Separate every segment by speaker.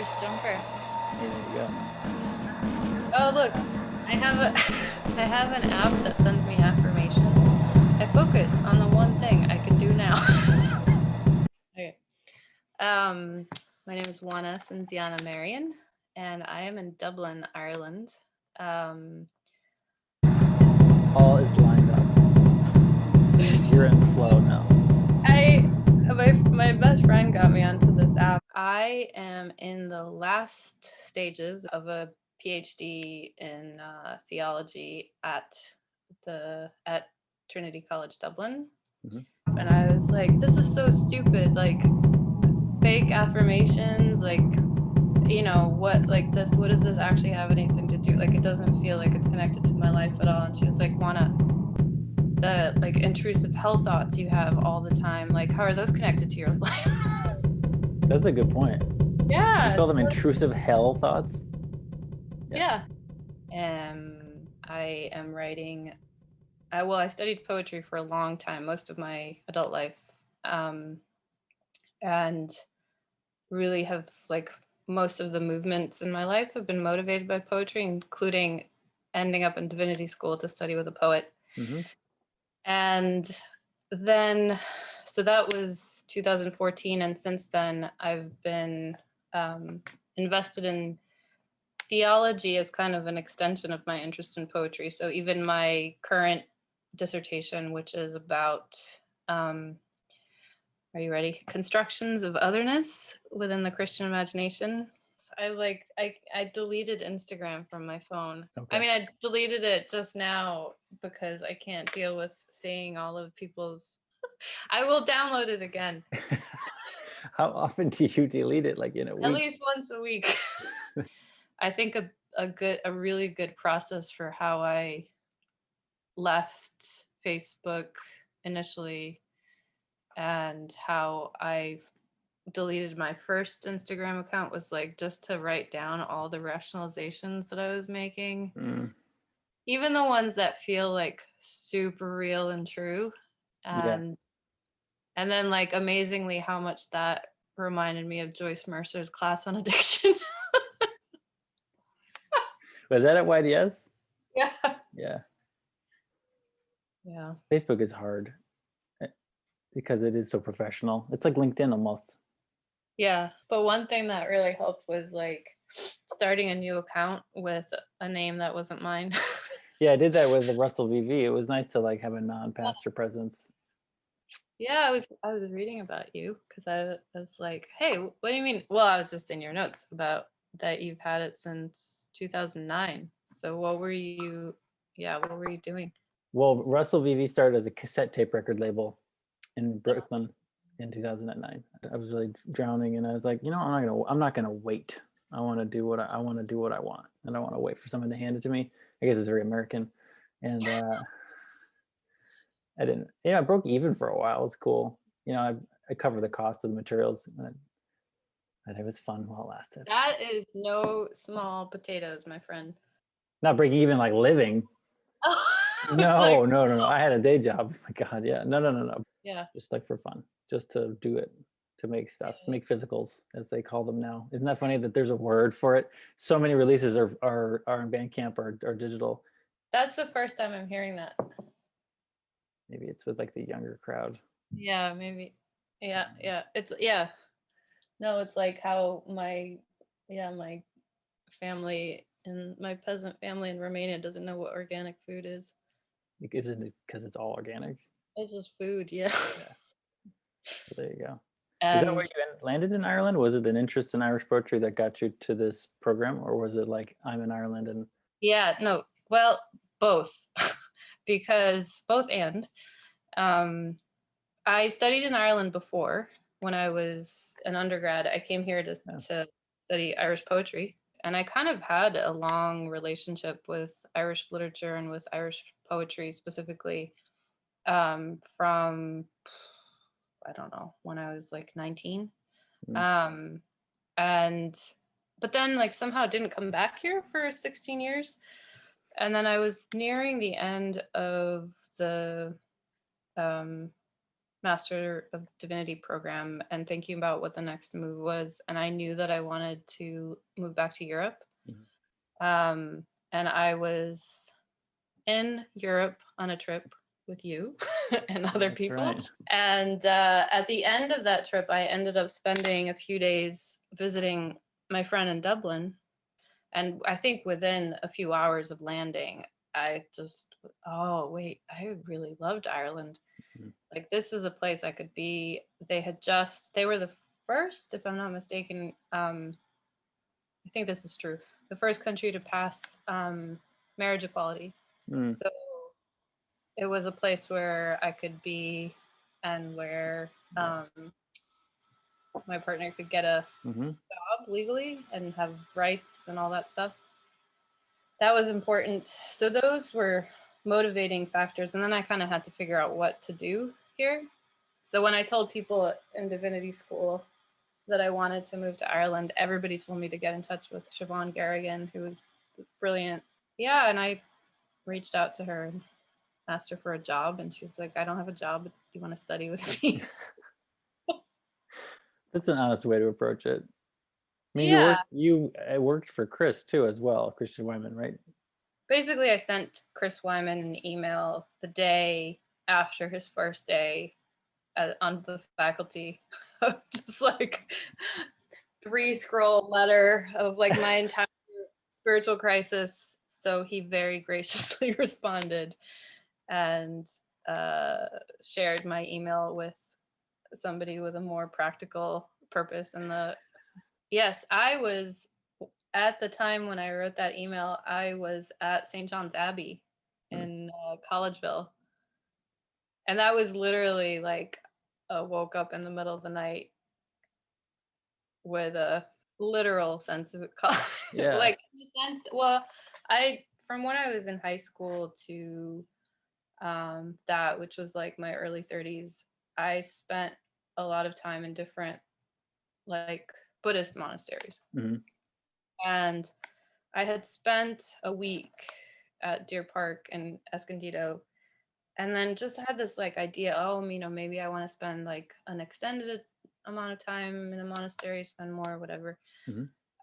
Speaker 1: first jumper.
Speaker 2: There you go.
Speaker 1: Oh, look, I have a I have an app that sends me affirmations. I focus on the one thing I can do now. Okay. My name is Oana Sanziana Marian, and I am in Dublin, Ireland. Um,
Speaker 2: All is lined up. You're in the flow now.
Speaker 1: my best friend got me onto this app. I am in the last stages of a PhD in theology at Trinity College Dublin.
Speaker 2: Mm-hmm.
Speaker 1: And I was like, this is so stupid, like fake affirmations, like what does this actually have anything to do? Like, it doesn't feel like it's connected to my life at all. And she was like, Juana, the like intrusive hell thoughts you have all the time, like how are those connected to your life?
Speaker 2: That's a good point. You
Speaker 1: Yeah.
Speaker 2: call them intrusive hell thoughts?
Speaker 1: Yeah. I am writing. I studied poetry for a long time, most of my adult life, and really have like most of the movements in my life have been motivated by poetry, including ending up in divinity school to study with a poet.
Speaker 2: Mm-hmm.
Speaker 1: And then, so that was 2014, and since then I've been invested in theology as kind of an extension of my interest in poetry. So even my current dissertation, which is about are you ready? Constructions of otherness within the Christian imagination. I deleted Instagram from my phone.
Speaker 2: Okay.
Speaker 1: I mean, I deleted it just now because I can't deal with seeing all of people's. I will download it again.
Speaker 2: How often do you delete it? Like in a week?
Speaker 1: At least once a week. I think a really good process for how I left Facebook initially and how I deleted my first Instagram account was like just to write down all the rationalizations that I was making. Even the ones that feel like super real and true. And then like amazingly how much that reminded me of Joyce Mercer's class on addiction.
Speaker 2: Was that at YDS?
Speaker 1: Yeah.
Speaker 2: Yeah.
Speaker 1: Yeah.
Speaker 2: Facebook is hard because it is so professional. It's like LinkedIn almost.
Speaker 1: Yeah. But one thing that really helped was like starting a new account with a name that wasn't mine.
Speaker 2: Yeah, I did that with the Rustle VV. It was nice to like have a non-pastor presence.
Speaker 1: Yeah, I was reading about you because I was like, hey, what do you mean? Well, I was just in your notes about that you've had it since 2009. So what were you doing?
Speaker 2: Well, Rustle VV started as a cassette tape record label in Brooklyn in 2009. I was really drowning, and I was like, I'm not gonna wait. I want to do what I want to do what I want, and I want to wait for someone to hand it to me. I guess it's very American, and I didn't. I broke even for a while. It was cool. I covered the cost of the materials, and it was fun while it lasted.
Speaker 1: That is no small potatoes, my friend.
Speaker 2: Not breaking even, like living. No,
Speaker 1: like,
Speaker 2: no. I had a day job. Oh my God, yeah. No.
Speaker 1: Yeah.
Speaker 2: Just like for fun, just to do it, to make stuff, make physicals, as they call them now. Isn't that funny that there's a word for it? So many releases are in Bandcamp or digital.
Speaker 1: That's the first time I'm hearing that.
Speaker 2: Maybe it's with like the younger crowd.
Speaker 1: Yeah, maybe. Yeah. It's No, it's like how my family and my peasant family in Romania doesn't know what organic food is.
Speaker 2: Isn't it because it's all organic?
Speaker 1: It's just food, yeah.
Speaker 2: So there you go. Is that
Speaker 1: And
Speaker 2: where you landed in Ireland? Was it an interest in Irish poetry that got you to this program, or was it like I'm in Ireland and?
Speaker 1: yeah, no, well, both, because both and. I studied in Ireland before when I was an undergrad. I came here to study Irish poetry, and I kind of had a long relationship with Irish literature and with Irish poetry specifically from I don't know when I was like 19. And but then like somehow didn't come back here for 16 years. And then I was nearing the end of the Master of Divinity program and thinking about what the next move was. And I knew that I wanted to move back to Europe. And I was in Europe on a trip with you and other people.
Speaker 2: Right.
Speaker 1: And at the end of that trip, I ended up spending a few days visiting my friend in Dublin. And I think within a few hours of landing, I just, oh, wait, I really loved Ireland. Like, this is a place I could be. They were the first, if I'm not mistaken, I think this is true, the first country to pass marriage equality. So it was a place where I could be and where my partner could get a job legally and have rights and all that stuff. That was important. So those were motivating factors. And then I kind of had to figure out what to do here. So when I told people in divinity school that I wanted to move to Ireland, everybody told me to get in touch with Siobhan Garrigan, who was brilliant. Yeah, and I reached out to her and asked her for a job, and she was like, I don't have a job, but do you want to study with me?
Speaker 2: That's an honest way to approach it. I mean,
Speaker 1: Yeah.
Speaker 2: you worked for Chris too as well, Christian Wyman, right?
Speaker 1: Basically, I sent Chris Wyman an email the day after his first day on the faculty, just like 3-scroll letter of like my entire spiritual crisis. So he very graciously responded and shared my email with somebody with a more practical purpose. And yes, I was, at the time when I wrote that email, I was at St. John's Abbey in Collegeville. And that was literally like woke up in the middle of the night with a literal sense of
Speaker 2: Yeah.
Speaker 1: like in the sense, well, from when I was in high school to that, which was like my early 30s, I spent a lot of time in different like Buddhist monasteries. And I had spent a week at Deer Park in Escondido, and then just had this like idea, oh, maybe I want to spend like an extended amount of time in a monastery, spend more, whatever.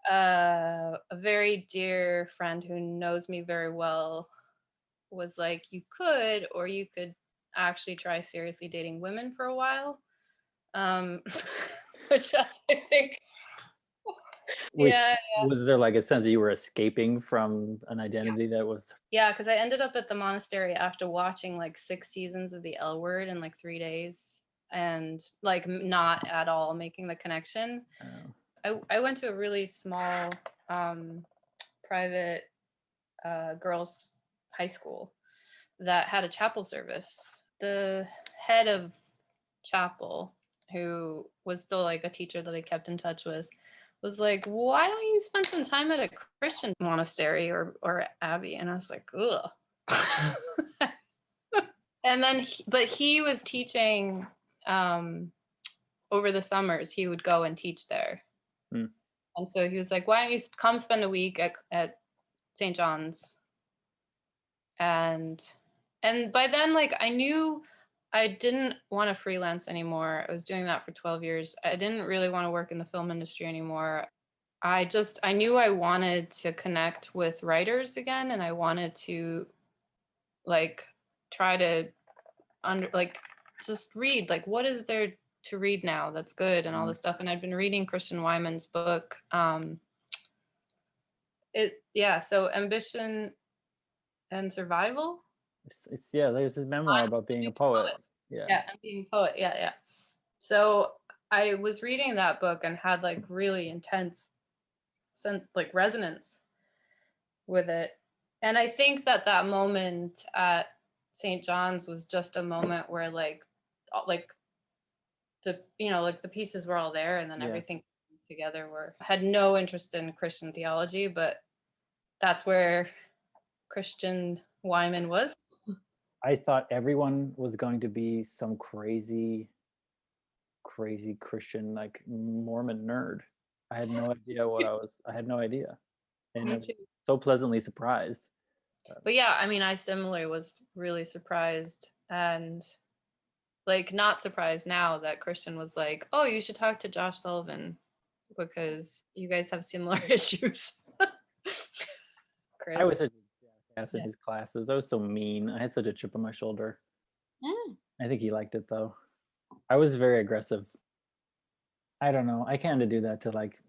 Speaker 1: A very dear friend who knows me very well was like, you could actually try seriously dating women for a while, which I think
Speaker 2: Was there like a sense that you were escaping from an identity that was?
Speaker 1: Yeah, because I ended up at the monastery after watching like 6 seasons of the L Word in like 3 days, and like not at all making the connection. I went to a really small private girls' high school that had a chapel service. The head of chapel, who was still like a teacher that I kept in touch with, was like, why don't you spend some time at a Christian monastery or abbey? And I was like, ugh. And then but he was teaching over the summers. He would go and teach there. And so he was like, why don't you come spend a week at St. John's? And by then, like, I knew I didn't want to freelance anymore. I was doing that for 12 years. I didn't really want to work in the film industry anymore. I knew I wanted to connect with writers again, and I wanted to like try to just read, like, what is there to read now that's good and all this stuff. And I'd been reading Christian Wyman's book. So Ambition and Survival.
Speaker 2: It's there's a memoir about being a poet.
Speaker 1: Yeah, and being a poet. Yeah. So I was reading that book and had like really intense like resonance with it. And I think that moment at St. John's was just a moment where like the the pieces were all there, and then everything together. Had no interest in Christian theology, but that's where Christian Wyman was.
Speaker 2: I thought everyone was going to be some crazy Christian, like Mormon nerd. I had no idea what I had no idea. And I was so pleasantly surprised.
Speaker 1: But yeah, I mean, I similarly was really surprised. And like not surprised now that Christian was like, "Oh, you should talk to Josh Sullivan because you guys have similar issues."
Speaker 2: I was
Speaker 1: Chris.
Speaker 2: such a jackass in
Speaker 1: Yeah.
Speaker 2: his classes. I was so mean. I had such a chip on my shoulder.
Speaker 1: Mm.
Speaker 2: I think he liked it though. I was very aggressive. I don't know. I kind of do that to like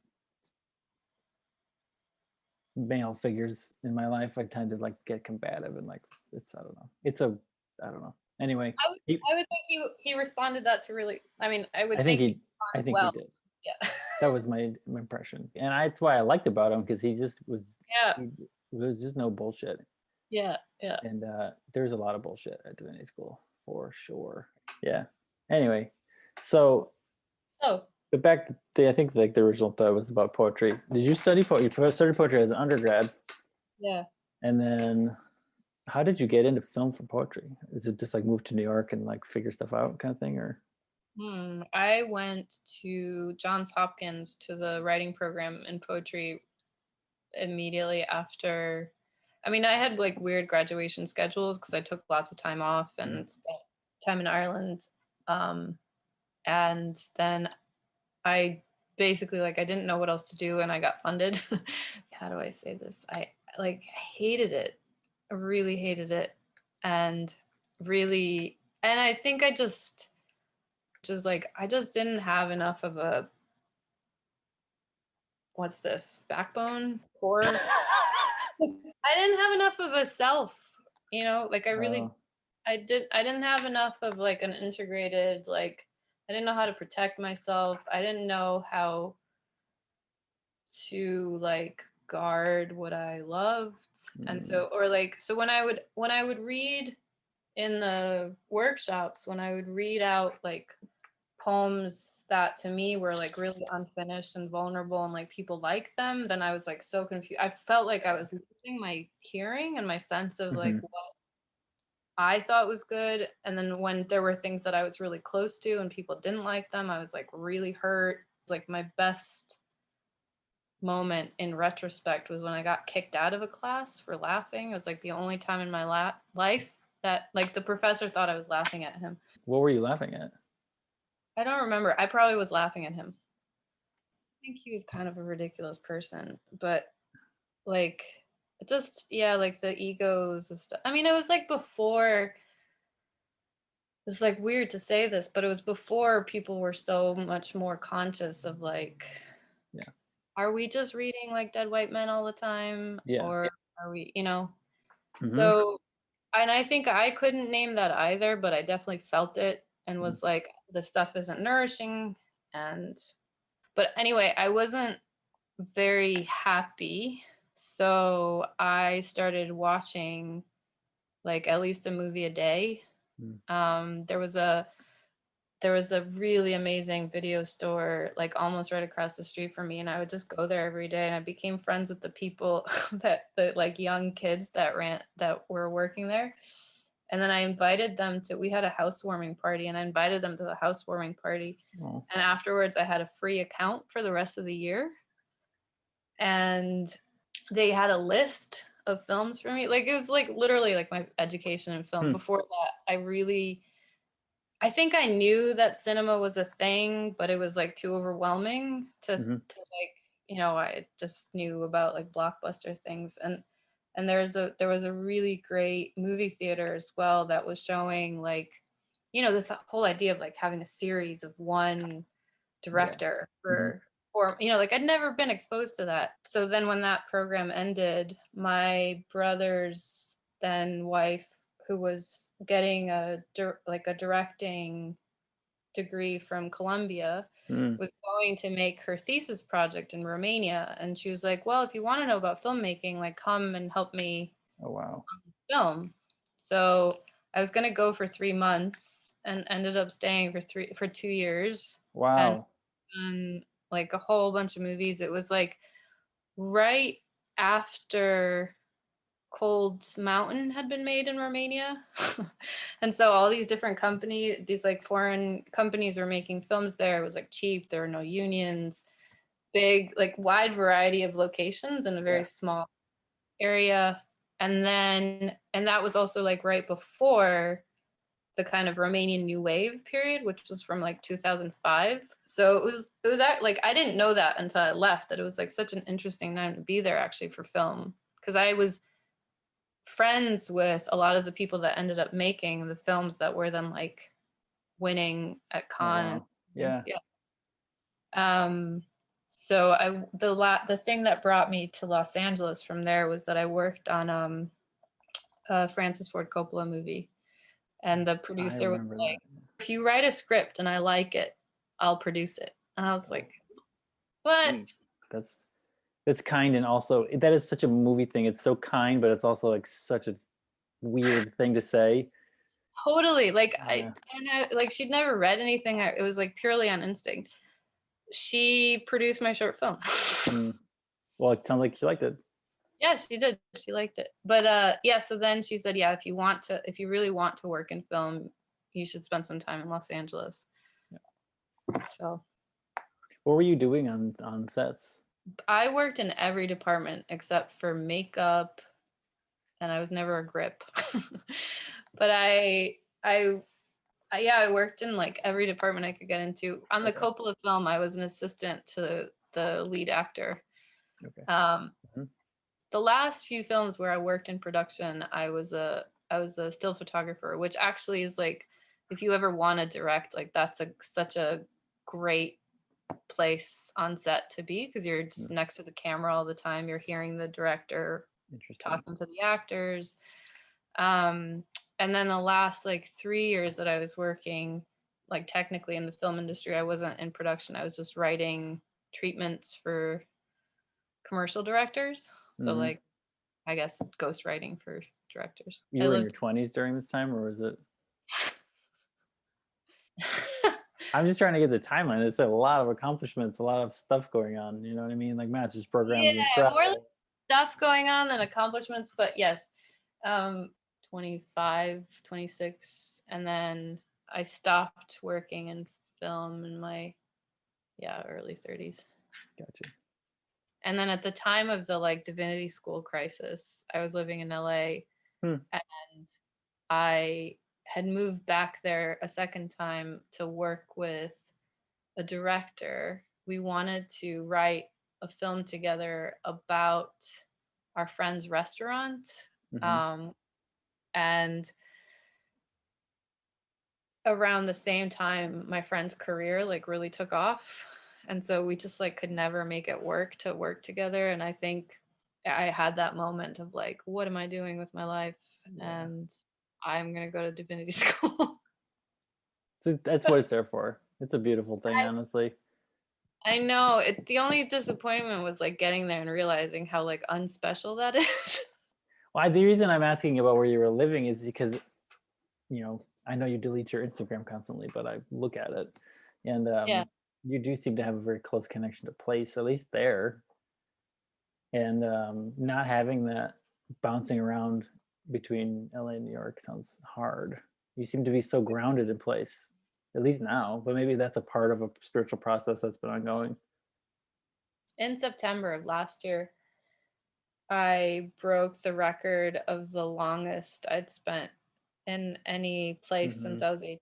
Speaker 2: male figures in my life. I tend to like get combative and like it's I don't know. It's a I don't know. Anyway,
Speaker 1: I would,
Speaker 2: he,
Speaker 1: I would think he responded that to really. I mean, I would
Speaker 2: I think
Speaker 1: think he
Speaker 2: I
Speaker 1: responded
Speaker 2: think he
Speaker 1: well.
Speaker 2: did.
Speaker 1: Yeah.
Speaker 2: That was my impression, and that's why I liked about him because he just was.
Speaker 1: Yeah.
Speaker 2: He, there was just no bullshit,
Speaker 1: Yeah. Yeah.
Speaker 2: and there's a lot of bullshit at divinity school for sure. Yeah. Anyway, so
Speaker 1: Oh,
Speaker 2: but back to I think like the original thought was about poetry. Did you study poetry? You studied poetry as an undergrad,
Speaker 1: yeah.
Speaker 2: and then how did you get into film for poetry? Is it just like move to New York and like figure stuff out kind of thing, or?
Speaker 1: I went to Johns Hopkins to the writing program in poetry immediately after. I mean, I had like weird graduation schedules because I took lots of time off and spent time in Ireland. Um, and then I basically like I didn't know what else to do and I got funded. How do I say this? I like hated it. I really hated it. And really and I think I just like I just didn't have enough of a what's this? Backbone? Core? I didn't have enough of a self, like
Speaker 2: Oh,
Speaker 1: I didn't have enough of like an integrated like I didn't know how to protect myself. I didn't know how to like guard what I loved. And so or like so when I would read in the workshops, when I would read out like poems that to me were like really unfinished and vulnerable and like people liked them, then I was like so confused. I felt like I was losing my hearing and my sense of like
Speaker 2: mm-hmm.
Speaker 1: what I thought was good. And then when there were things that I was really close to and people didn't like them, I was like really hurt. Like my best moment in retrospect was when I got kicked out of a class for laughing. It was like the only time in my life that like the professor thought I was laughing at him.
Speaker 2: What were you laughing at?
Speaker 1: I don't remember. I probably was laughing at him. I think he was kind of a ridiculous person, but like just yeah, like the egos of stuff. I mean, it was like before it's like weird to say this, but it was before people were so much more conscious of like
Speaker 2: Yeah.
Speaker 1: are we just reading like dead white men all the time
Speaker 2: Yeah.
Speaker 1: or are we,
Speaker 2: Mm-hmm.
Speaker 1: So and I think I couldn't name that either, but I definitely felt it and
Speaker 2: Mm-hmm.
Speaker 1: was like the stuff isn't nourishing and but anyway, I wasn't very happy. So I started watching like at least a movie a day. There was a really amazing video store like almost right across the street from me, and I would just go there every day. And I became friends with the people the like young kids that were working there. And then I invited them to. We had a housewarming party, and I invited them to the housewarming party.
Speaker 2: Oh.
Speaker 1: And afterwards, I had a free account for the rest of the year. And they had a list of films for me. Like it was like literally like my education in film.
Speaker 2: Hmm.
Speaker 1: Before that, I think I knew that cinema was a thing, but it was like too overwhelming
Speaker 2: Mm-hmm.
Speaker 1: to like, I just knew about like blockbuster things and there was a really great movie theater as well that was showing like, this whole idea of like having a series of one
Speaker 2: Yeah.
Speaker 1: director
Speaker 2: Mm-hmm.
Speaker 1: or like I'd never been exposed to that. So then when that program ended, my brother's then wife, who was getting like a directing degree from Columbia,
Speaker 2: Mm.
Speaker 1: was going to make her thesis project in Romania, and she was like, well, if you want to know about filmmaking, like come and help me
Speaker 2: Oh wow.
Speaker 1: film. So I was going to go for 3 months and ended up staying for 2 years and
Speaker 2: Wow.
Speaker 1: like a whole bunch of movies. It was like right after Cold Mountain had been made in Romania. And so all these different these like foreign companies were making films there. It was like cheap, there were no unions, big, like wide variety of locations in a very
Speaker 2: Yeah.
Speaker 1: small area. And that was also like right before the kind of Romanian New Wave period, which was from like 2005. So it was like I didn't know that until I left, that it was like such an interesting time to be there actually for film, because I was friends with a lot of the people that ended up making the films that were then like winning at
Speaker 2: Oh,
Speaker 1: Cannes.
Speaker 2: wow. Yeah.
Speaker 1: Yeah. So the thing that brought me to Los Angeles from there was that I worked on a Francis Ford Coppola movie, and the
Speaker 2: I
Speaker 1: producer was
Speaker 2: remember
Speaker 1: like,
Speaker 2: that.
Speaker 1: "If you write a script and I like it, I'll produce it." And I was like, "What?"
Speaker 2: Jeez. That's kind, and also that is such a movie thing. It's so kind, but it's also like such a weird thing to say.
Speaker 1: Totally. Like
Speaker 2: Yeah.
Speaker 1: like she'd never read anything. It was like purely on instinct. She produced my short film.
Speaker 2: Mm. Well, it sounds like she liked it.
Speaker 1: Yeah, she did. She liked it. But yeah, so then she said, yeah, if you really want to work in film, you should spend some time in Los Angeles.
Speaker 2: Yeah.
Speaker 1: So
Speaker 2: what were you doing on sets?
Speaker 1: I worked in every department except for makeup, and I was never a grip. But yeah, I worked in like every department I could get into. On the Coppola film, I was an assistant to the lead actor.
Speaker 2: Okay.
Speaker 1: The last few films where I worked in production, I was a still photographer, which actually is like, if you ever want to direct, like that's such a great place on set to be, because you're just next to the camera all the time. You're hearing the director talking to the actors. And then the last like 3 years that I was working, like technically in the film industry, I wasn't in production. I was just writing treatments for commercial directors. So like, I guess ghostwriting for directors.
Speaker 2: You were in your 20s during this time, or was it? I'm just trying to get the timeline. It's a lot of accomplishments, a lot of stuff going on. You know what I mean? Like master's programs and
Speaker 1: Yeah, more like
Speaker 2: travel.
Speaker 1: stuff going on than accomplishments, but yes. 25, 26, and then I stopped working in film in my early 30s.
Speaker 2: Gotcha.
Speaker 1: And then at the time of the like divinity school crisis, I was living in LA, and I had moved back there a second time to work with a director. We wanted to write a film together about our friend's restaurant. And around the same time, my friend's career like really took off. And so we just like could never make it work to work together. And I think I had that moment of like, what am I doing with my life? And I'm going to go to divinity school.
Speaker 2: So that's what it's there for. It's a beautiful thing, honestly.
Speaker 1: I know. The only disappointment was like getting there and realizing how like unspecial that is.
Speaker 2: Well, the reason I'm asking about where you were living is because, I know you delete your Instagram constantly, but I look at it, and you do seem to have a very close connection to place, at least there. And not having that bouncing around between LA and New York sounds hard. You seem to be so grounded in place, at least now, but maybe that's a part of a spiritual process that's been ongoing.
Speaker 1: In September of last year, I broke the record of the longest I'd spent in any place since I was 18.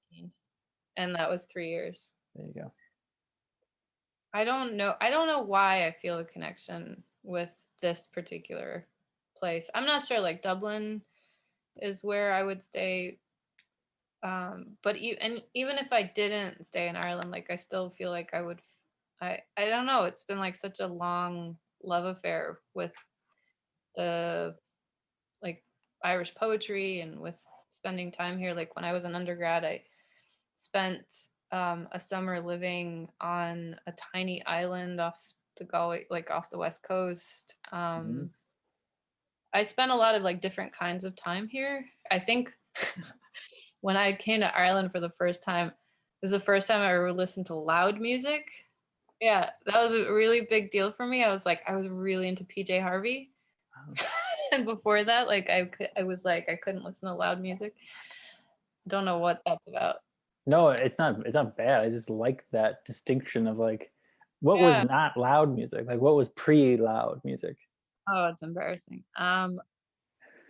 Speaker 1: And that was 3 years.
Speaker 2: There you go.
Speaker 1: I don't know why I feel a connection with this particular place. I'm not sure, like Dublin is where I would stay. But even if I didn't stay in Ireland, like I still feel like I don't know. It's been like such a long love affair with the like Irish poetry and with spending time here. Like when I was an undergrad, I spent a summer living on a tiny island off the Galway, like off the west coast. I spent a lot of like different kinds of time here. I think when I came to Ireland for the first time, it was the first time I ever listened to loud music. Yeah, that was a really big deal for me. I was really into PJ Harvey. And before that, like I was like I couldn't listen to loud music. I don't know what that's about.
Speaker 2: No, it's not bad. I just like that distinction of like what was
Speaker 1: Yeah.
Speaker 2: not loud music, like what was pre-loud music.
Speaker 1: Oh, it's embarrassing. I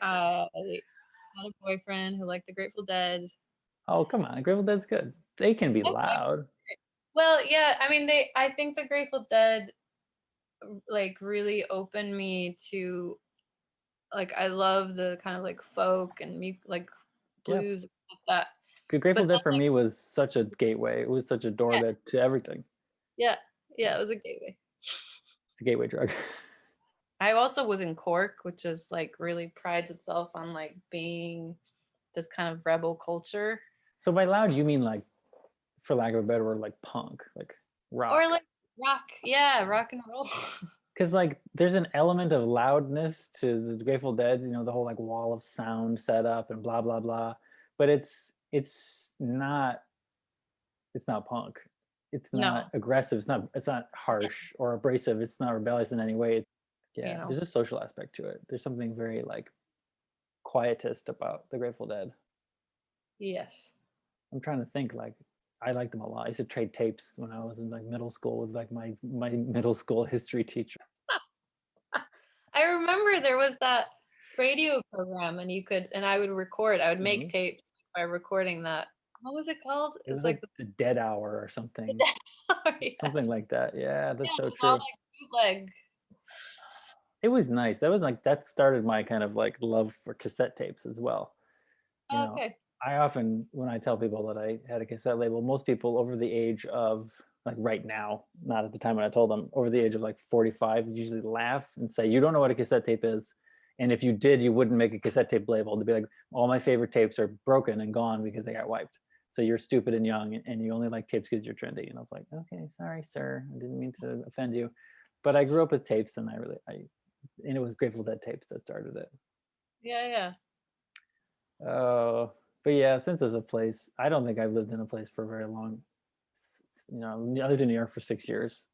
Speaker 1: had a boyfriend who liked the Grateful Dead.
Speaker 2: Oh, come on. Grateful Dead's good. They can be
Speaker 1: Okay.
Speaker 2: loud.
Speaker 1: Well, yeah, I mean, I think the Grateful Dead like really opened me to like I love the kind of like folk and like
Speaker 2: Yeah.
Speaker 1: blues and stuff that.
Speaker 2: Grateful
Speaker 1: But
Speaker 2: Dead
Speaker 1: then
Speaker 2: for
Speaker 1: like
Speaker 2: me was such a gateway. It was such a door
Speaker 1: yes,
Speaker 2: to everything.
Speaker 1: yeah, yeah,
Speaker 2: Yeah.
Speaker 1: it was a gateway.
Speaker 2: It's a gateway drug.
Speaker 1: I also was in Cork, which is like really prides itself on like being this kind of rebel culture.
Speaker 2: So by loud, you mean like, for lack of a better word, like punk, like
Speaker 1: Or
Speaker 2: rock.
Speaker 1: like rock, yeah, rock and roll.
Speaker 2: Because like there's an element of loudness to the Grateful Dead, the whole like wall of sound setup and blah blah blah. But it's not punk. It's not
Speaker 1: No,
Speaker 2: aggressive. It's not harsh or abrasive. It's not rebellious in any way.
Speaker 1: you
Speaker 2: Yeah,
Speaker 1: know.
Speaker 2: there's a social aspect to it. There's something very like quietist about the Grateful Dead.
Speaker 1: Yes.
Speaker 2: I'm trying to think like I liked them a lot. I used to trade tapes when I was in like middle school with like my middle school history teacher.
Speaker 1: I remember there was that radio program and I would record, I would make
Speaker 2: Mhm.
Speaker 1: tapes by recording that. What was it called?
Speaker 2: It
Speaker 1: It was
Speaker 2: was
Speaker 1: like
Speaker 2: like the Dead Hour or something,
Speaker 1: oh, yeah.
Speaker 2: something like that. Yeah,
Speaker 1: Yeah,
Speaker 2: that's
Speaker 1: it
Speaker 2: so
Speaker 1: was all
Speaker 2: true.
Speaker 1: like bootleg.
Speaker 2: It was nice. That was like that started my kind of like love for cassette tapes as well. You
Speaker 1: Oh,
Speaker 2: know,
Speaker 1: okay.
Speaker 2: I often, when I tell people that I had a cassette label, most people over the age of like right now, not at the time when I told them, over the age of like 45, usually laugh and say, "You don't know what a cassette tape is." And if you did, you wouldn't make a cassette tape label. To be like, all my favorite tapes are broken and gone because they got wiped. So you're stupid and young, and you only like tapes because you're trendy. And I was like, okay, sorry, sir, I didn't mean to offend you. But I grew up with tapes, and and it was Grateful Dead tapes that started it.
Speaker 1: Yeah, yeah.
Speaker 2: Oh, but yeah, since there's a place, I don't think I've lived in a place for very long. I lived in New York for 6 years,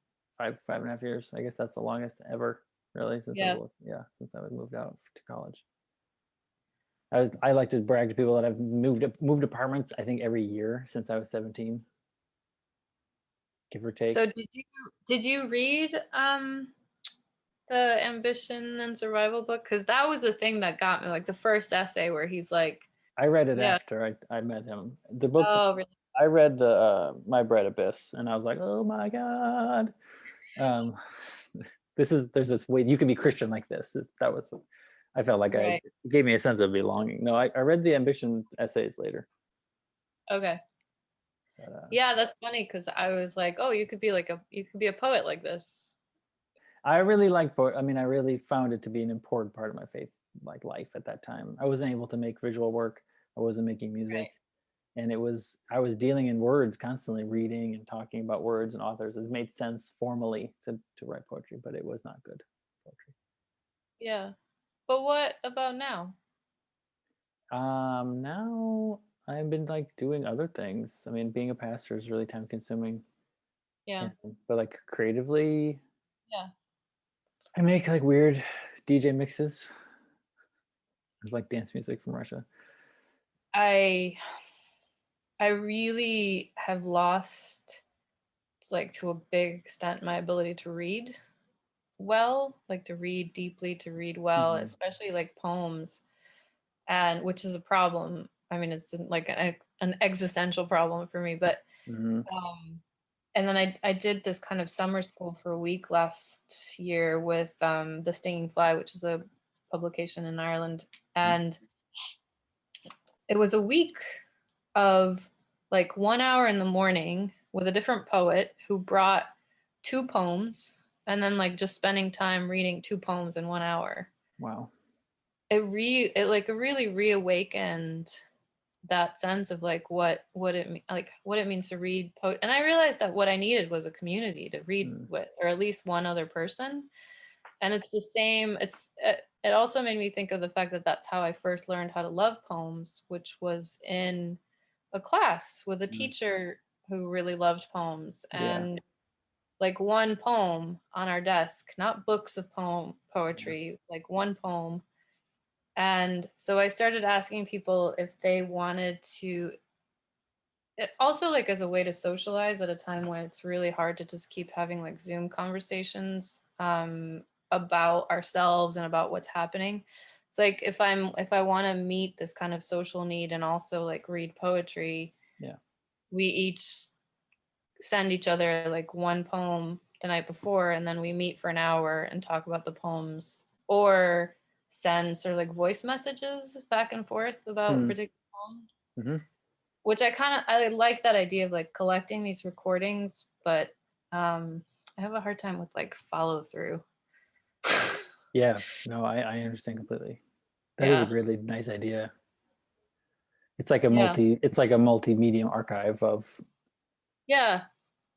Speaker 2: 5.5 years. I guess that's the longest ever, really,
Speaker 1: Yeah.
Speaker 2: since I moved out to college. I like to brag to people that I've moved apartments. I think every year since I was 17, give or
Speaker 1: So
Speaker 2: take.
Speaker 1: did you read the Ambition and Survival book? Because that was the thing that got me, like the first essay where he's like,
Speaker 2: I read it
Speaker 1: yeah,
Speaker 2: after I met him. The book
Speaker 1: oh really?
Speaker 2: I read the My Bread Abyss, and I was like, oh my god. Um, there's this way you can be Christian like this. That was I felt like
Speaker 1: Right.
Speaker 2: it gave me a sense of belonging. No, I read the ambition essays later.
Speaker 1: Okay.
Speaker 2: But,
Speaker 1: Yeah, that's funny because I was like, oh, you could be a poet like this.
Speaker 2: I really liked I mean, I really found it to be an important part of my faith like life at that time. I wasn't able to make visual work. I wasn't making music.
Speaker 1: Right.
Speaker 2: And I was dealing in words constantly, reading and talking about words and authors. It made sense formally to write poetry, but it was not good poetry.
Speaker 1: Yeah. But what about now?
Speaker 2: Now I've been like doing other things. I mean, being a pastor is really time consuming.
Speaker 1: Yeah.
Speaker 2: And, but like creatively,
Speaker 1: Yeah.
Speaker 2: I make like weird DJ mixes of like dance music from Russia.
Speaker 1: I I really have lost like to a big extent my ability to read well, like to read deeply, to read well,
Speaker 2: Hmm.
Speaker 1: especially like poems, and which is a problem. I mean, it's like an existential problem for me, but
Speaker 2: Hmm.
Speaker 1: um and then I did this kind of summer school for a week last year with The Stinging Fly, which is a publication in Ireland. And it was a week of like 1 hour in the morning with a different poet who brought two poems and then like just spending time reading two poems in 1 hour.
Speaker 2: Wow.
Speaker 1: It like it really reawakened that sense of like what it means to read and I realized that what I needed was a community to read
Speaker 2: Mm.
Speaker 1: with, or at least one other person. And it's the same, it also made me think of the fact that that's how I first learned how to love poems, which was in a class with a
Speaker 2: Mm.
Speaker 1: teacher who really loved poems.
Speaker 2: Yeah.
Speaker 1: And like one poem on our desk, not books of
Speaker 2: Yeah.
Speaker 1: poetry, like one poem. And so I started asking people if they wanted to, also like as a way to socialize at a time when it's really hard to just keep having like Zoom conversations about ourselves and about what's happening. It's like if I want to meet this kind of social need and also like read poetry,
Speaker 2: Yeah.
Speaker 1: we each send each other like one poem the night before, and then we meet for an hour and talk about the poems, or send sort of like voice messages back and forth about
Speaker 2: Mm.
Speaker 1: particular poems.
Speaker 2: Mm-hmm.
Speaker 1: Which I like that idea of like collecting these recordings, but I have a hard time with like follow through.
Speaker 2: Yeah, no, I understand completely. That is a
Speaker 1: Yeah.
Speaker 2: really nice idea. It's
Speaker 1: Yeah.
Speaker 2: like a multi-medium archive of.
Speaker 1: Yeah.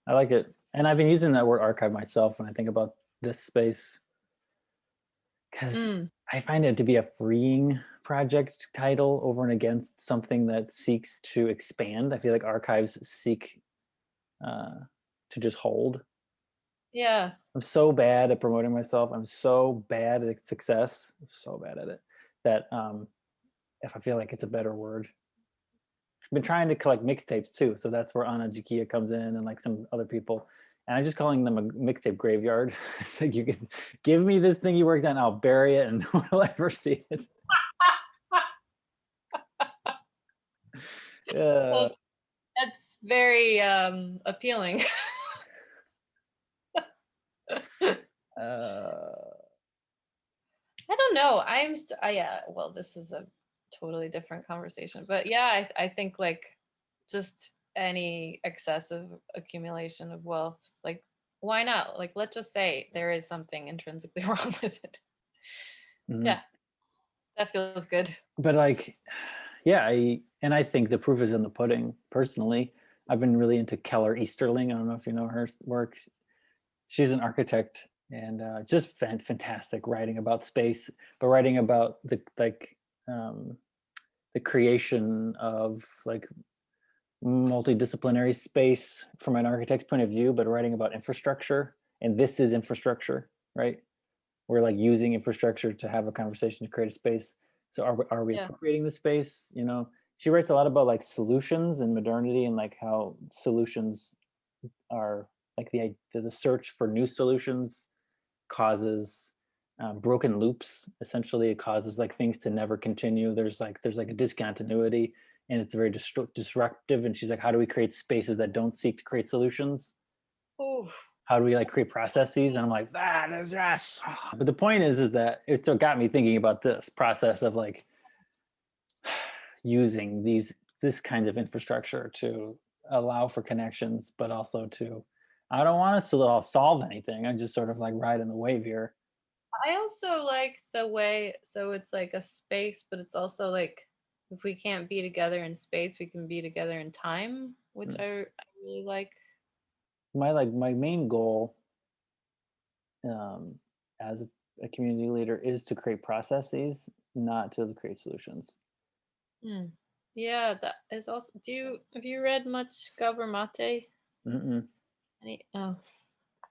Speaker 2: I like it. And I've been using that word archive myself when I think about this space, because
Speaker 1: Mm.
Speaker 2: I find it to be a freeing project title over and against something that seeks to expand. I feel like archives seek uh, to just hold.
Speaker 1: Yeah.
Speaker 2: I'm so bad at promoting myself. I'm so bad at success. I'm so bad at it that if I feel like it's a better word. I've been trying to collect mixtapes too, so that's where Anna Jakia comes in and like some other people. And I'm just calling them a mixtape graveyard. It's like you can give me this thing you worked on, I'll bury it and no one will ever see it. Uh,
Speaker 1: Well, that's very appealing.
Speaker 2: uh,
Speaker 1: I don't know. Yeah, well, this is a totally different conversation. But yeah, I think like just any excessive accumulation of wealth, like why not? Like let's just say there is something intrinsically wrong with it.
Speaker 2: mhm.
Speaker 1: Yeah, that feels good.
Speaker 2: But like, yeah, I think the proof is in the pudding. Personally, I've been really into Keller Easterling. I don't know if you know her work. She's an architect and just fantastic writing about space, but writing about um, the creation of like multidisciplinary space from an architect's point of view, but writing about infrastructure. And this is infrastructure, right? We're like using infrastructure to have a conversation to create a space. So are we
Speaker 1: Yeah.
Speaker 2: appropriating the space? You know, she writes a lot about like solutions and modernity and like how solutions are like the search for new solutions causes broken loops. Essentially, it causes like things to never continue. There's like a discontinuity, and it's very disruptive. And she's like, how do we create spaces that don't seek to create solutions?
Speaker 1: Oh,
Speaker 2: How do we like create processes? And I'm like, that is yes. But the point is that it got me thinking about this process of like using this kind of infrastructure to allow for connections, but also to I don't want us to all solve anything. I just sort of like ride in the wave here.
Speaker 1: I also like the way, so it's like a space, but it's also like if we can't be together in space, we can be together in time, which
Speaker 2: Mm.
Speaker 1: I really like.
Speaker 2: My main goal um, as a community leader is to create processes, not to create solutions.
Speaker 1: Hmm. Yeah, that is also. Have you read much Gabor Mate?
Speaker 2: Mm-mm.
Speaker 1: Oh,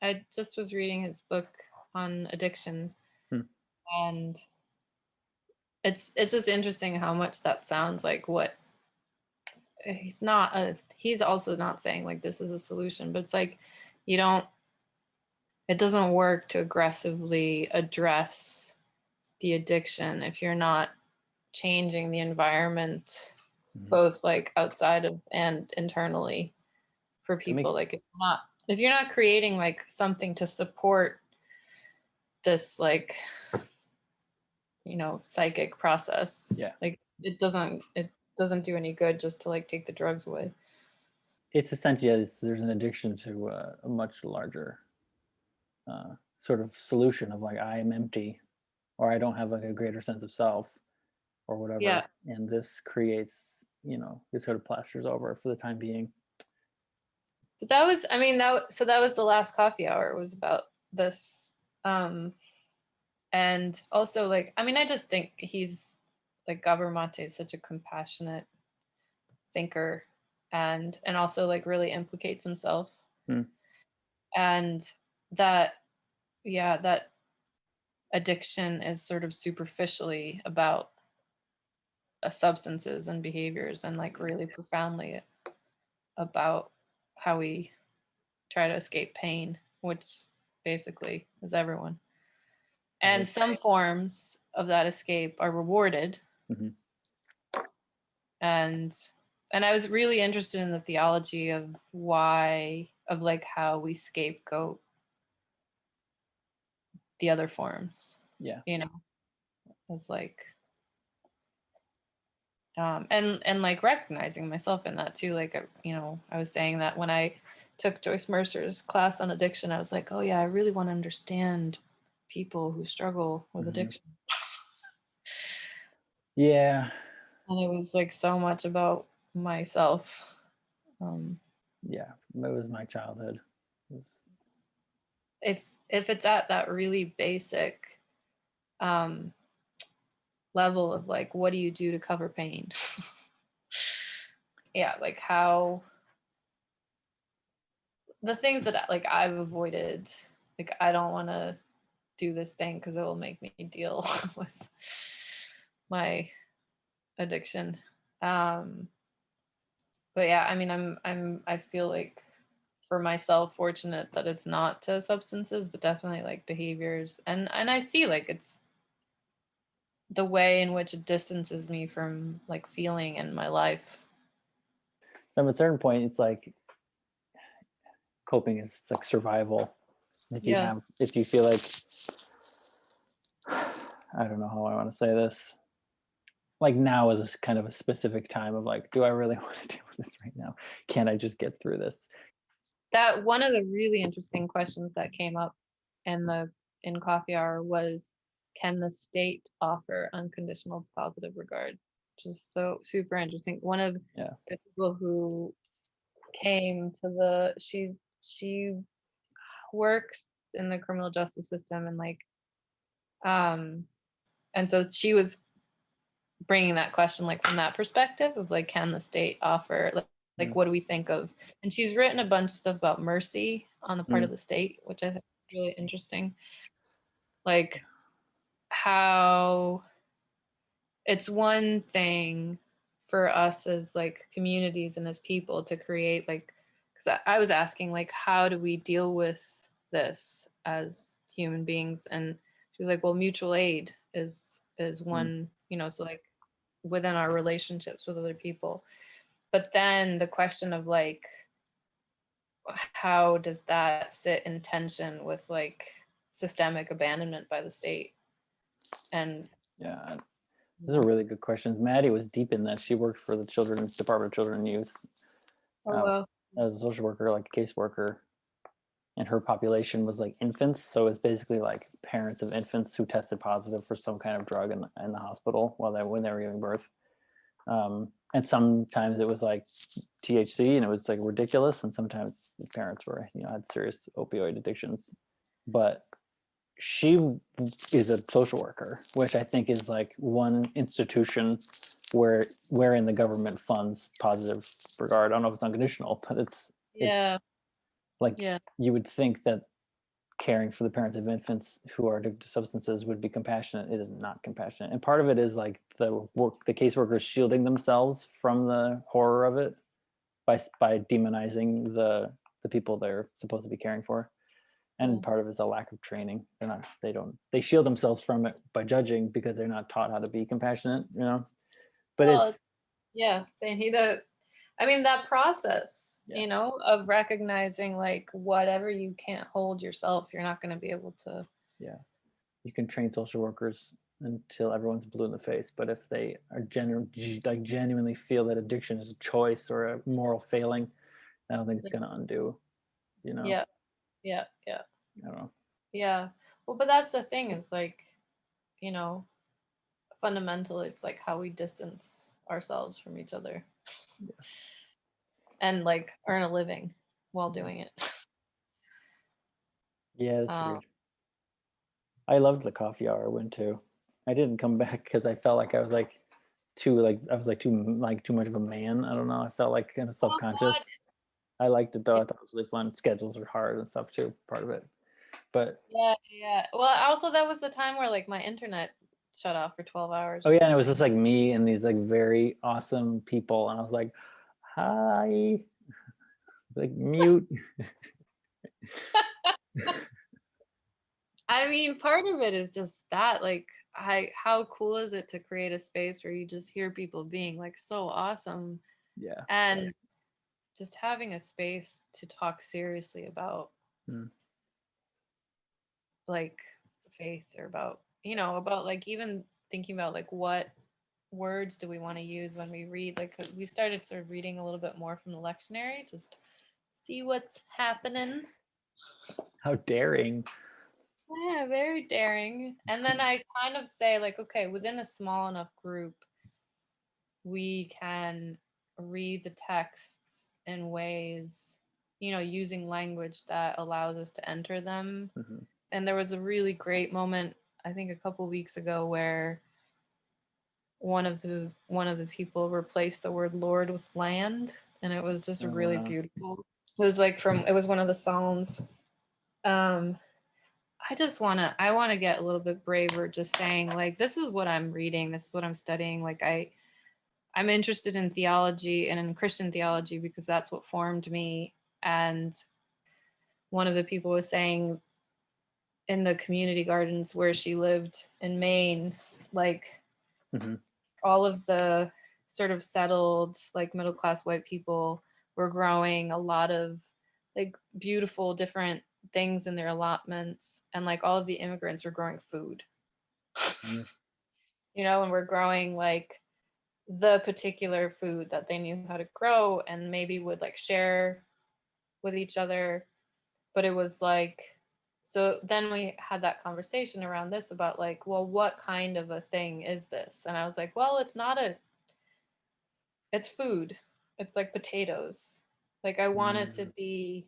Speaker 1: I just was reading his book on addiction,
Speaker 2: Hmm.
Speaker 1: and it's just interesting how much that sounds like what he's also not saying like this is a solution, but it's like you don't it doesn't work to aggressively address the addiction if you're not changing the environment
Speaker 2: Mhm.
Speaker 1: both like outside of and internally for
Speaker 2: That
Speaker 1: people.
Speaker 2: makes
Speaker 1: Like if you're not creating like something to support this like psychic process,
Speaker 2: yeah.
Speaker 1: like it doesn't do any good just to like take the drugs away.
Speaker 2: It's essentially there's an addiction to a much larger sort of solution of like I am empty or I don't have like a greater sense of self or
Speaker 1: Yeah,
Speaker 2: whatever, and this creates this sort of plasters over for the time being.
Speaker 1: but that was, I mean, that was the last coffee hour was about this. And also like, I mean, I just think he's like Gabor Mate is such a compassionate thinker, and also like really implicates himself,
Speaker 2: Hmm.
Speaker 1: and that yeah, that addiction is sort of superficially about substances and behaviors, and like really profoundly about how we try to escape pain, which basically is everyone.
Speaker 2: I
Speaker 1: And some forms of that escape are rewarded.
Speaker 2: Mhm.
Speaker 1: And I was really interested in the theology of why, of like how we scapegoat the other forms.
Speaker 2: Yeah.
Speaker 1: You know, it's like and like recognizing myself in that too. Like you know, I was saying that when I took Joyce Mercer's class on addiction, I was like, oh yeah, I really want to understand people who struggle with addiction.
Speaker 2: Yeah.
Speaker 1: And it was like so much about myself.
Speaker 2: Yeah, that was my childhood. It was,
Speaker 1: If it's at that really basic um, level of like, what do you do to cover pain? Yeah, like how the things that like I've avoided, like I don't want to do this thing because it will make me deal with my addiction. Um, but yeah, I mean, I feel like for myself fortunate that it's not to substances, but definitely like behaviors, and I see like it's the way in which it distances me from like feeling in my life.
Speaker 2: at a certain point, it's like coping is like survival.
Speaker 1: Yeah.
Speaker 2: If you feel like, I don't know how I want to say this. Like now is kind of a specific time of like, do I really want to deal with this right now? Can't I just get through this?
Speaker 1: That one of the really interesting questions that came up in coffee hour was, can the state offer unconditional positive regard? Which is so super interesting. One of
Speaker 2: Yeah.
Speaker 1: the people who came to the she works in the criminal justice system, and like and so she was bringing that question like from that perspective of like, can the state offer like what do we think of, and she's written a bunch of stuff about mercy on the part of the state, which I think is really interesting, like how it's one thing for us as like communities and as people to create like, because I was asking like, how do we deal with this as human beings, and she was like, well, mutual aid is one, you know, so like within our relationships with other people, but then the question of like, how does that sit in tension with like systemic abandonment by the state? And
Speaker 2: Yeah, those are really good questions. Maddie was deep in that. She worked for the Children's Department of Children and Youth
Speaker 1: oh well,
Speaker 2: as a social worker, like a caseworker, and her population was like infants. So it's basically like parents of infants who tested positive for some kind of drug in the hospital when they were giving birth. And sometimes it was like THC, and it was like ridiculous. And sometimes the parents were, had serious opioid addictions. But she is a social worker, which I think is like one institution wherein the government funds positive regard. I don't know if it's unconditional, but it's
Speaker 1: yeah,
Speaker 2: like
Speaker 1: yeah,
Speaker 2: you would think that caring for the parents of infants who are addicted to substances would be compassionate. It is not compassionate, and part of it is like the caseworkers shielding themselves from the horror of it by demonizing the people they're supposed to be caring for. And part of it is a lack of training. They shield themselves from it by judging because they're not taught how to be compassionate, but
Speaker 1: well,
Speaker 2: it's
Speaker 1: yeah, they need a, I mean, that process,
Speaker 2: yeah,
Speaker 1: you know, of recognizing like whatever you can't hold yourself, you're not going to be able to.
Speaker 2: yeah, you can train social workers until everyone's blue in the face, but if they are genuinely feel that addiction is a choice or a moral failing, I don't think it's going to undo,
Speaker 1: Yeah, yeah, yeah,
Speaker 2: I don't know.
Speaker 1: yeah. Well, but that's the thing is like, you know, fundamentally, it's like how we distance ourselves from each other and like earn a living while doing it.
Speaker 2: Yeah, that's
Speaker 1: Um,
Speaker 2: weird. I loved the coffee hour I went to. I didn't come back because I felt like I was like too much of a man. I don't know. I felt like kind of
Speaker 1: oh God.
Speaker 2: subconscious. I liked it though. I thought it was really fun. Schedules were hard and stuff too, part of it. But
Speaker 1: Yeah, yeah. Well, also that was the time where like my internet shut off for 12 hours
Speaker 2: oh
Speaker 1: or
Speaker 2: yeah, and it was
Speaker 1: something.
Speaker 2: just like me and these like very awesome people, and I was like, hi, like mute.
Speaker 1: I mean, part of it is just that, like, how cool is it to create a space where you just hear people being like so awesome
Speaker 2: Yeah.
Speaker 1: and just having a space to talk seriously about
Speaker 2: Mm.
Speaker 1: like faith or about, about like even thinking about like what words do we want to use when we read. Like we started sort of reading a little bit more from the lectionary, just see what's happening.
Speaker 2: How daring.
Speaker 1: Yeah, very daring. And then I kind of say, like, okay, within a small enough group, we can read the texts in ways, using language that allows us to enter them.
Speaker 2: Mm-hmm.
Speaker 1: And there was a really great moment, I think a couple weeks ago, where one of the people replaced the word Lord with land, and it was just
Speaker 2: Oh,
Speaker 1: really
Speaker 2: wow.
Speaker 1: beautiful. It was one of the Psalms. Um, I want to get a little bit braver, just saying like, this is what I'm reading, this is what I'm studying. Like I'm interested in theology and in Christian theology because that's what formed me. And one of the people was saying in the community gardens where she lived in Maine, like
Speaker 2: Mm-hmm.
Speaker 1: all of the sort of settled, like middle class white people were growing a lot of like beautiful different things in their allotments. And like all of the immigrants were growing food,
Speaker 2: Mm-hmm.
Speaker 1: and we're growing like the particular food that they knew how to grow and maybe would like share with each other. But it was like, so then we had that conversation around this about like, well, what kind of a thing is this? And I was like, well, it's food. It's like potatoes. Like I want it to be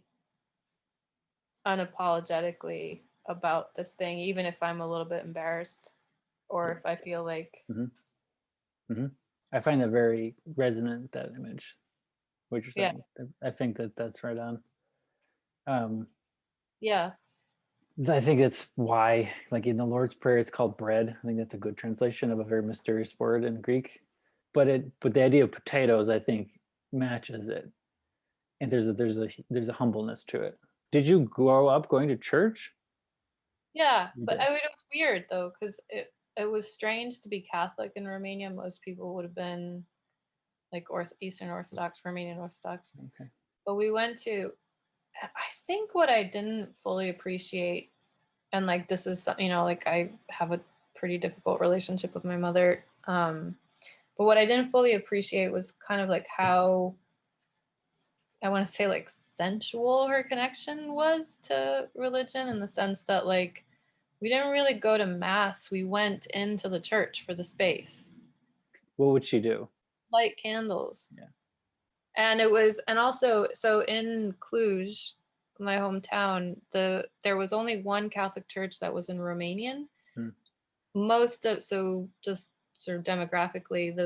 Speaker 1: unapologetically about this thing, even if I'm a little bit embarrassed or if I feel like,
Speaker 2: Mm-hmm. Mm-hmm. I find that very resonant, that image, what you're
Speaker 1: yeah,
Speaker 2: saying. I think that that's right on. Um,
Speaker 1: yeah,
Speaker 2: I think that's why, like in the Lord's Prayer, it's called bread. I think that's a good translation of a very mysterious word in Greek. But the idea of potatoes, I think, matches it, and there's a humbleness to it. Did you grow up going to church?
Speaker 1: yeah.
Speaker 2: You
Speaker 1: But
Speaker 2: did.
Speaker 1: I mean, it was weird though, because it was strange to be Catholic in Romania. Most people would have been like Eastern Orthodox, Romanian Orthodox.
Speaker 2: Okay.
Speaker 1: But we went to, I think what I didn't fully appreciate, and like this is, like I have a pretty difficult relationship with my mother. But what I didn't fully appreciate was kind of like how, I want to say, like sensual her connection was to religion, in the sense that like we didn't really go to mass. We went into the church for the space,
Speaker 2: What would she do?
Speaker 1: light candles.
Speaker 2: Yeah.
Speaker 1: And also, so in Cluj, my hometown, there was only one Catholic church that was in Romanian.
Speaker 2: Hmm.
Speaker 1: So just sort of demographically,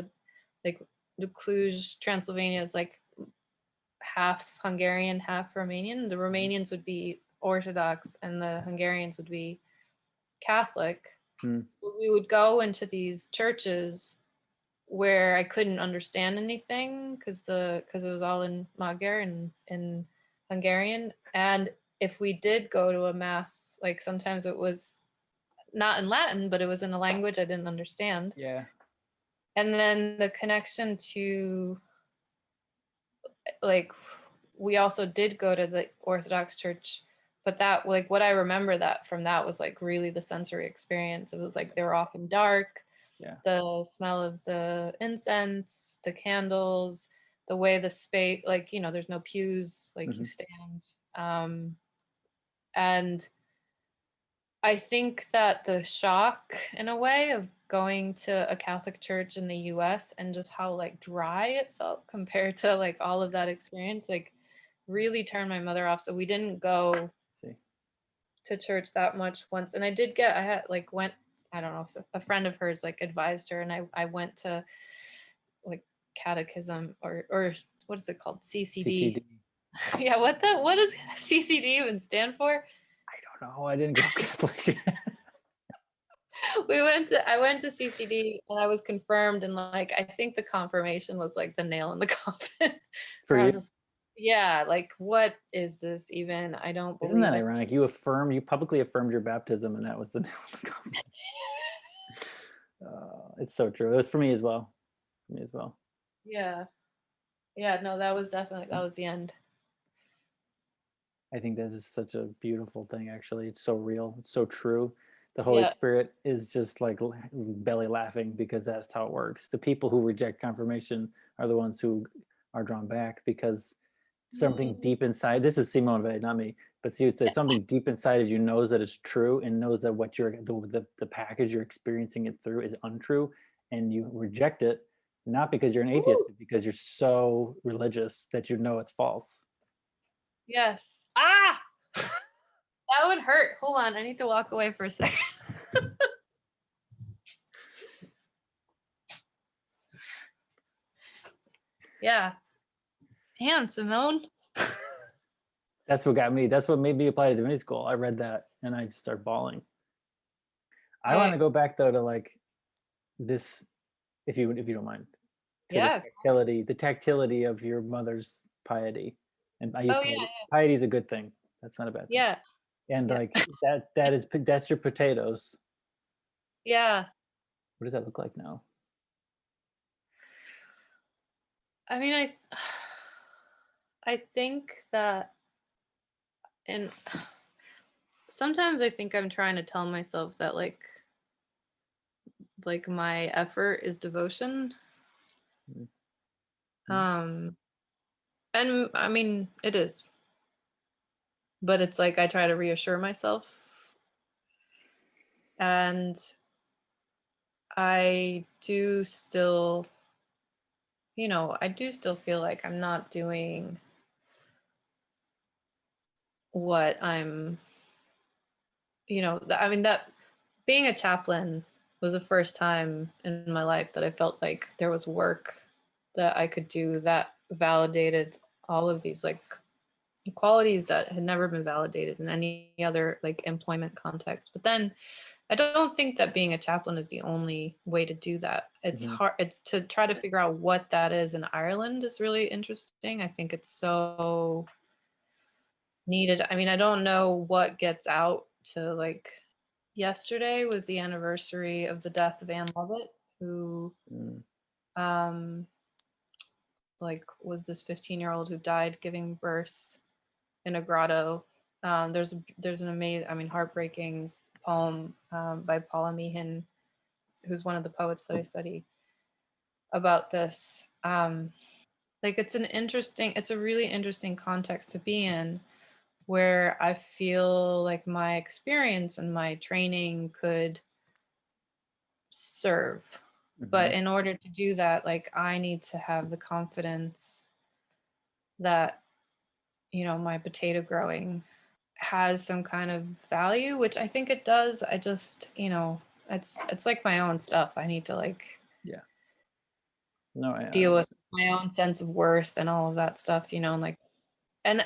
Speaker 1: like the Cluj, Transylvania is like half Hungarian, half Romanian. The Romanians would be Orthodox and the Hungarians would be Catholic.
Speaker 2: Hmm.
Speaker 1: So we would go into these churches where I couldn't understand anything because it was all in Magyar and in Hungarian. And if we did go to a mass, like sometimes it was not in Latin, but it was in a language I didn't understand.
Speaker 2: Yeah.
Speaker 1: And then the connection to, like, we also did go to the Orthodox church, but that, like, what I remember that from that was like really the sensory experience. It was like they were often dark,
Speaker 2: Yeah.
Speaker 1: the smell of the incense, the candles, the way the space, like, there's no pews, like you
Speaker 2: Hmm.
Speaker 1: stand. And I think that the shock, in a way, of going to a Catholic church in the US and just how like dry it felt compared to like all of that experience, like really turned my mother off. So we didn't go
Speaker 2: See.
Speaker 1: to church that much once. And I had like went, I don't know, a friend of hers like advised her, and I went to like catechism or what is it called? CCD.
Speaker 2: CCD.
Speaker 1: Yeah, what does CCD even stand for?
Speaker 2: I don't know. I didn't grow up Catholic.
Speaker 1: I went to CCD and I was confirmed, and like I think the confirmation was like the nail in the coffin.
Speaker 2: For
Speaker 1: Where I was
Speaker 2: you?
Speaker 1: just, Yeah, like what is this even? I don't
Speaker 2: Isn't that
Speaker 1: believe it.
Speaker 2: ironic? You publicly affirmed your baptism, and that was the nail of the coffin. It's so true. It was for me as well. For me as well.
Speaker 1: Yeah. Yeah, no, that was the end.
Speaker 2: I think that is such a beautiful thing, actually. It's so real. It's so true. The Holy
Speaker 1: Yeah.
Speaker 2: Spirit is just like belly laughing because that's how it works. The people who reject confirmation are the ones who are drawn back because something
Speaker 1: Mm.
Speaker 2: deep inside, this is Simone Weil, not me, but see, it says something deep inside of you knows that it's true and knows that what the package you're experiencing it through is untrue, and you reject it, not because you're an atheist,
Speaker 1: Ooh,
Speaker 2: but because you're so religious that you know it's false.
Speaker 1: yes. Ah! That would hurt. Hold on, I need to walk away for a second. Yeah. Damn, Simone.
Speaker 2: That's what got me. That's what made me apply to divinity school. I read that and I just started bawling. I want to
Speaker 1: I
Speaker 2: go back though to like this, if you don't mind, to
Speaker 1: yeah.
Speaker 2: the tactility of your mother's piety. And I use
Speaker 1: Oh
Speaker 2: piety.
Speaker 1: yeah,
Speaker 2: Piety is a good thing. That's not a bad thing.
Speaker 1: yeah.
Speaker 2: And
Speaker 1: Yeah.
Speaker 2: like that's your potatoes.
Speaker 1: Yeah.
Speaker 2: What does that look like now?
Speaker 1: I mean, I think that, and sometimes I think I'm trying to tell myself that like my effort is devotion.
Speaker 2: Mm-hmm.
Speaker 1: Um and I mean, it is. But it's like I try to reassure myself, and I do still, I do still feel like I'm not doing what I'm, I mean, that being a chaplain was the first time in my life that I felt like there was work that I could do that validated all of these like qualities that had never been validated in any other like employment context. But then I don't think that being a chaplain is the only way to do that. It's
Speaker 2: Mm-hmm.
Speaker 1: hard. It's to try to figure out what that is in Ireland is really interesting. I think it's so needed. I mean, I don't know what gets out to like yesterday was the anniversary of the death of Anne Lovett, who
Speaker 2: Mm-hmm.
Speaker 1: um like was this 15-year-old who died giving birth in a grotto. There's an amazing, I mean, heartbreaking poem by Paula Meehan, who's one of the poets that I study about this. Like it's a really interesting context to be in where I feel like my experience and my training could serve.
Speaker 2: Mm-hmm.
Speaker 1: But in order to do that, like I need to have the confidence that, my potato growing has some kind of value, which I think it does. I just, it's like my own stuff. I need to like
Speaker 2: Yeah. No,
Speaker 1: deal with my own sense of worth and all of that stuff, and like and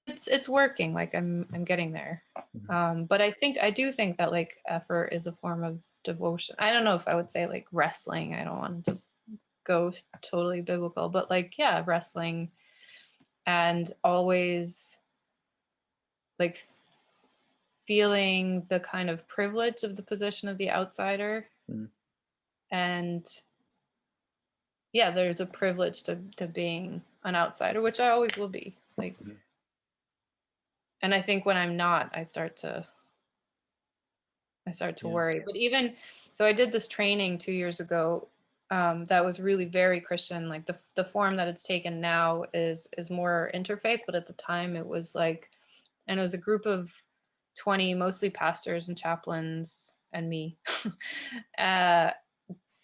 Speaker 1: it's working. Like I'm getting there.
Speaker 2: mm-hmm.
Speaker 1: But I do think that like effort is a form of devotion. I don't know if I would say like wrestling. I don't want to just go totally biblical, but like yeah, wrestling and always like feeling the kind of privilege of the position of the outsider.
Speaker 2: Mm-hmm.
Speaker 1: And yeah, there's a privilege to being an outsider, which I always will be. Like, and I think when I'm not, I start to
Speaker 2: Yeah.
Speaker 1: worry. But even so, I did this training 2 years ago that was really very Christian. Like the form that it's taken now is more interfaith, but at the time it was like, and it was a group of 20, mostly pastors and chaplains and me, uh,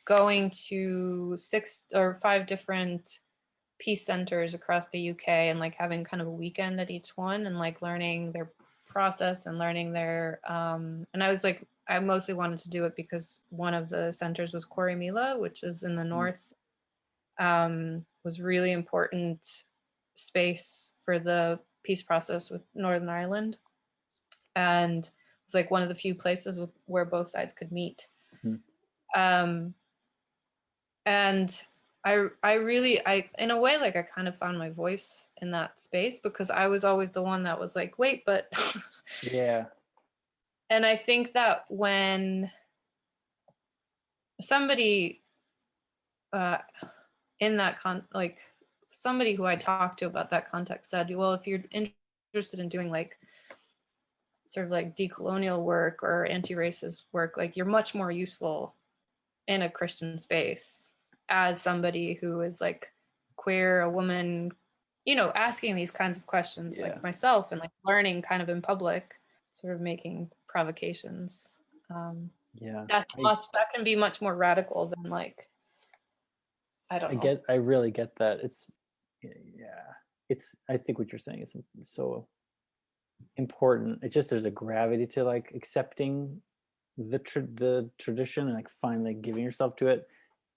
Speaker 1: going to 6 or 5 different peace centers across the UK and like having kind of a weekend at each one and like learning their process and learning their and I was like I mostly wanted to do it because one of the centers was Corrymeela, which is in the
Speaker 2: Mm-hmm.
Speaker 1: north, was really important space for the peace process with Northern Ireland, and it was like one of the few places where both sides could meet. um and I really, I in a way, like I kind of found my voice in that space, because I was always the one that was like, wait, but
Speaker 2: Yeah.
Speaker 1: and I think that when somebody uh in that like somebody who I talked to about that context said, well, if you're interested in doing like sort of like decolonial work or anti-racist work, like you're much more useful in a Christian space as somebody who is like queer, a woman, you know, asking these kinds of questions
Speaker 2: Yeah.
Speaker 1: like myself, and like learning kind of in public, sort of making provocations.
Speaker 2: Yeah.
Speaker 1: That can be much more radical than like, I don't know.
Speaker 2: I really get that. I think what you're saying is so important. It's just there's a gravity to like accepting the tradition and like finally giving yourself to it,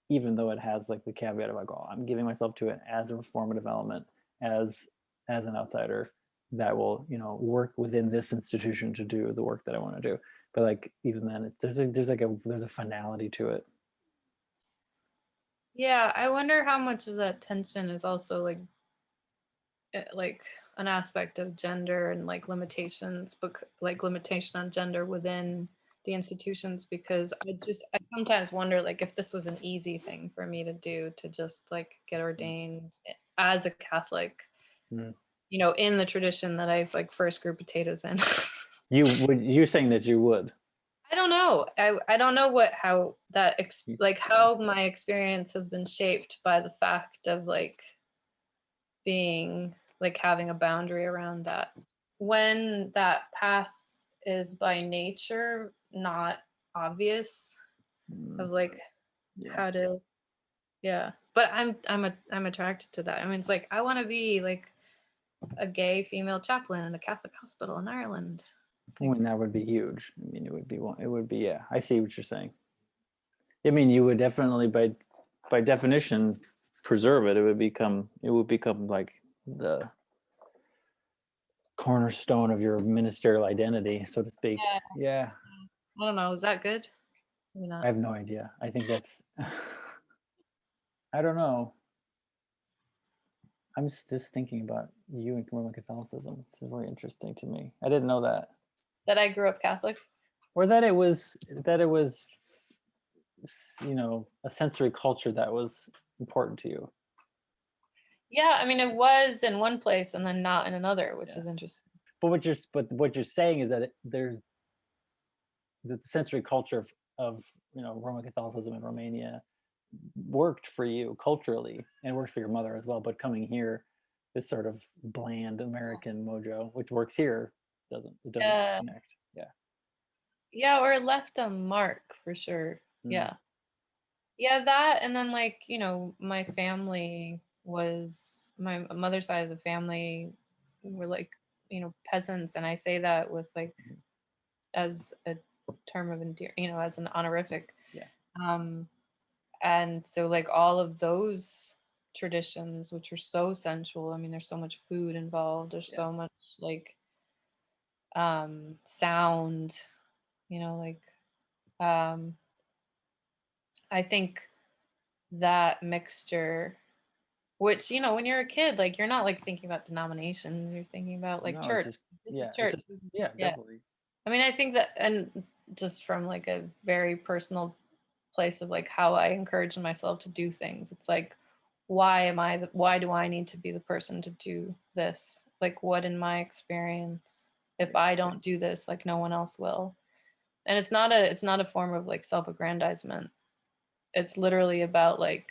Speaker 2: even though it has like the caveat of like, oh, I'm giving myself to it as a reformative element, as an outsider that will, you know, work within this institution to do the work that I want to do. But like even then, there's a finality to it.
Speaker 1: Yeah, I wonder how much of that tension is also like an aspect of gender and like limitations, but like limitation on gender within the institutions, because I sometimes wonder like if this was an easy thing for me to do, to just like get ordained as a Catholic,
Speaker 2: Mm.
Speaker 1: you know, in the tradition that I've like first grew potatoes in.
Speaker 2: You're saying that you would.
Speaker 1: I don't know. I don't know how that like how my experience has been shaped by the fact of like being like having a boundary around that. When that path is by nature not obvious of like
Speaker 2: Yeah.
Speaker 1: how to, yeah. But I'm attracted to that. I mean, it's like I want to be like a gay female chaplain in a Catholic hospital in Ireland.
Speaker 2: I mean, that would be huge. I mean, it would be, yeah, I see what you're saying. I mean, you would definitely by definition preserve it. It would become like the cornerstone of your ministerial identity, so to speak. Yeah.
Speaker 1: I don't know. Is that good? Maybe
Speaker 2: I
Speaker 1: not.
Speaker 2: have no idea. I think that's I don't know. I'm just thinking about you and Roman Catholicism. It's really interesting to me. I didn't know that.
Speaker 1: That I grew up Catholic.
Speaker 2: Or that it was you know, a sensory culture that was important to you.
Speaker 1: Yeah, I mean, it was in one place and then not in another, which is interesting.
Speaker 2: But what you're saying is that there's the sensory culture of you know, Roman Catholicism in Romania worked for you culturally and worked for your mother as well. But coming here, this sort of bland American mojo, which works here, doesn't
Speaker 1: Yeah.
Speaker 2: connect. Yeah.
Speaker 1: Yeah, or it left a mark for sure. Yeah. Yeah, that, and then like, you know, my family was my mother's side of the family were like, you know, peasants, and I say that with like as a term of endear, you know, as an honorific.
Speaker 2: Yeah.
Speaker 1: And so like all of those traditions, which are so sensual, I mean, there's so much food involved, there's so much like sound, you know, like I think that mixture, which, you know, when you're a kid, like you're not like thinking about denominations, you're thinking about like
Speaker 2: No, it's
Speaker 1: church.
Speaker 2: just
Speaker 1: This is
Speaker 2: yeah,
Speaker 1: church.
Speaker 2: yeah,
Speaker 1: Yeah.
Speaker 2: definitely.
Speaker 1: I mean, I think that, and just from like a very personal place of like how I encourage myself to do things, it's like, why do I need to be the person to do this? Like, what in my experience, if I don't do this, like no one else will. And it's not a form of like self-aggrandizement. It's literally about like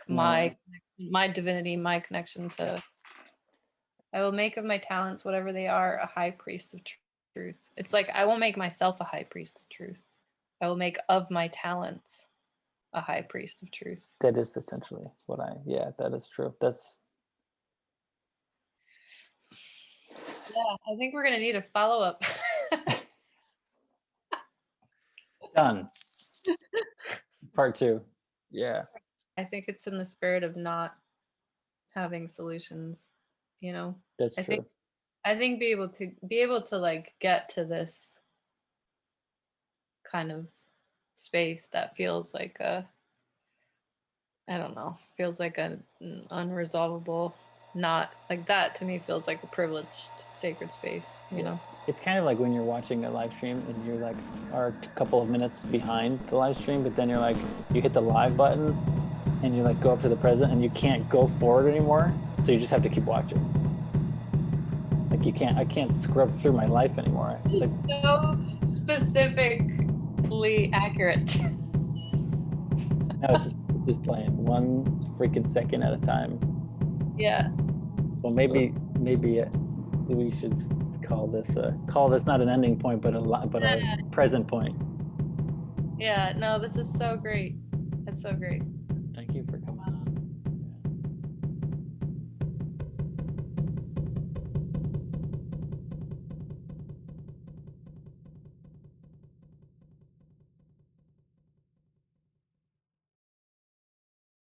Speaker 1: my divinity, my connection to, I will make of my talents whatever they are, a high priest of truth. It's like I won't make myself a high priest of truth. I will make of my talents a high priest of truth.
Speaker 2: That is essentially what that is true. That's
Speaker 1: Yeah, I think we're gonna need a follow-up.
Speaker 2: done. Part 2. Yeah.
Speaker 1: I think it's in the spirit of not having solutions, you know.
Speaker 2: That's
Speaker 1: I think
Speaker 2: true.
Speaker 1: be able to like get to this kind of space that feels like a, I don't know, feels like an unresolvable not like that. To me feels like a privileged sacred space, you know.
Speaker 2: It's kind of like when you're watching a live stream and you're like are a couple of minutes behind the live stream, but then you're like you hit the live button and you like go up to the present and you can't go forward anymore, so you just have to keep watching. Like I can't scrub through my life anymore. It's like
Speaker 1: so specifically accurate.
Speaker 2: no, it's just playing one freaking second at a time.
Speaker 1: Yeah.
Speaker 2: Well, maybe we should call this not an ending point, but a present point.
Speaker 1: Yeah. No, this is so great. It's so great.